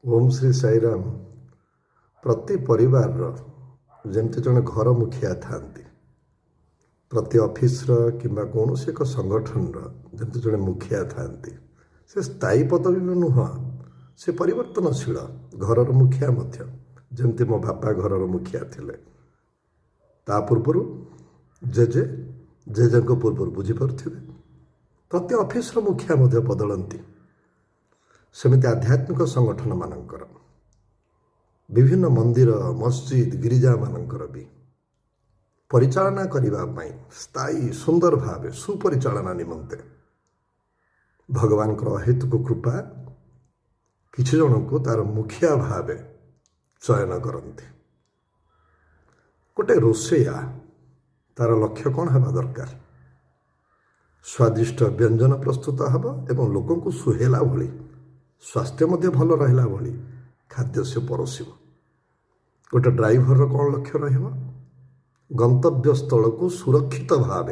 ओम श्री साईराम। प्रति परिवार जमती जड़े घर मुखिया था, प्रति ऑफिस किंबा कौन एक संगठन जमती जड़े मुखिया था, से स्थायी पदवी में नुह, से परिवर्तनशील घर मुखिया जमती मो बापा घर मुखिया थिले। ता पूर्व जेजे जेजे पूर्व बुझीपारे प्रति ऑफिस मुखिया बदलती। सेमती आध्यात्मिक संगठन मानकर विभिन्न मंदिर मस्जिद गिरिजा मानकर भी परिचालना करने स्थायी सुंदर भाव सुपरिचालना निमंते भगवान अहेतुक कृपा किछि जन को तार मुखिया भाव चयन करती। गोटे रोषेया तार लक्ष्य कौन हवा दरकार, स्वादिष्ट व्यंजन प्रस्तुत हब एवं लोक को सुहेला भली स्वास्थ्य मध्य भल रहा भली खाद्य से परोसिब। गोटे ड्राइवर कौन लक्ष्य रहिबा, गंतव्य स्थल को सुरक्षित भाव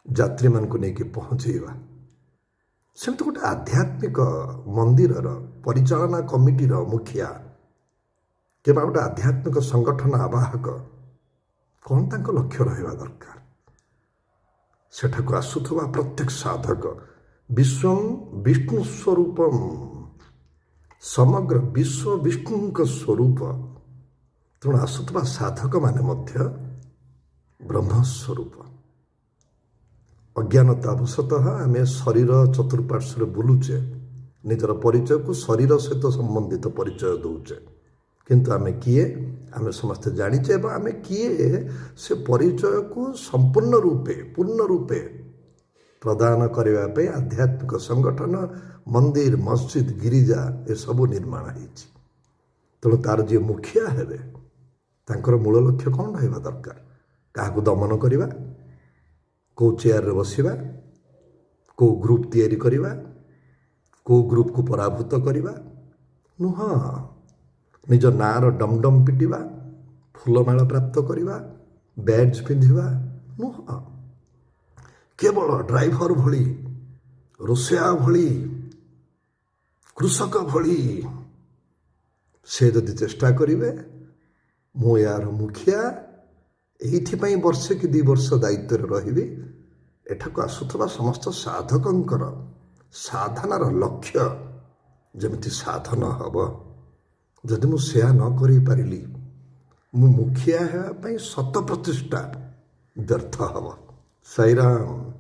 यात्री मान को लेकिन पहुँचेवा। सेमती गोटे आध्यात्मिक मंदिर परिचालना कमिटी मुखिया कि गोटे आध्यात्मिक संगठन आवाहक कौन तांको लक्ष्य रहिबा दरकार। सेठाको आसुथबा प्रत्येक साधक विश्व विष्णु स्वरूपम, समग्र विश्व विष्णु स्वरूप। तेणु आसुथबा साधक माने मध्य ब्रह्मस्वरूप। अज्ञानतावशतः आम शरीर चतुर्पार्श्व बुलुचे, निजर परिचय को शरीर सहित संबंधित परिचय दौचे, किंतु आम किए आम समस्ते जानीचे आम किए से परिचय को संपूर्ण रूपे पूर्ण रूपे प्रदान करने आध्यात्मिक संगठन मंदिर मस्जिद गिरिजा ये सब निर्माण होती। तेणु तार जी मुखिया हेबे तांकर मूल लक्ष्य कौन रहा दरकार, क्या दमन करवा, कौ चेयर रे बसवा, कौ ग्रुप तैयारी करवा, कौ ग्रुप को पराभूत करवा नुह, निज नार डमडम पिटिवा, फूलमाला प्राप्त करवा, बैज पिंधिवा नुह, केवल ड्राइवर भली रोषेया भली कृषक भली से जदि चेष्टा करेंगे मु यार मुखिया एइथिपाई वर्षे कि 2 वर्ष दायित्व रही एठाक आसुथबा समस्त साधकंकर साधनार लक्ष्य जमिति साधन हब। जदि मु सेया न करि पारिली मु मुखिया हेबा पई 100 प्रतिष्ठा व्यर्थ हब। साईराम।